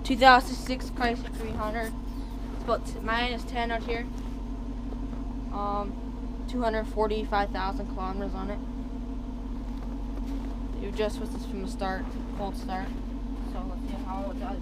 2006 Chrysler 300. It's about -10 out here. 245,000 kilometers on it. It just was from the start, cold start. So let's see how it does.